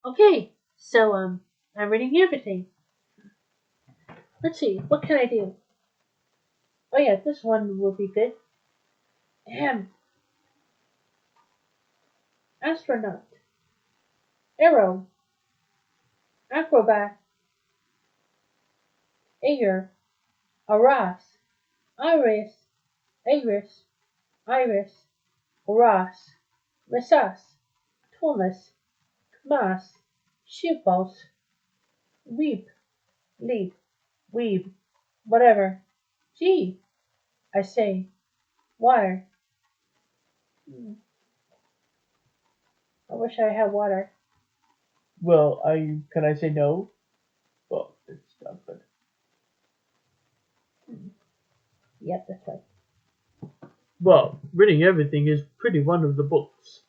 Okay, so I'm reading everything. Let's see, what can I do? Oh yeah, this one will be good. Ahem. Astronaut. Arrow. Acrobat. Ear. Aras. Iris. Iris. Iris. Ross. Messas. Thomas. Mas. Sheepos. Weep. Leap. Weeb. Whatever. Gee, I say. Water. I wish I had water. Well, can I say no? Well, it's not good. Yep, that's right. Well, reading everything is pretty one of the books.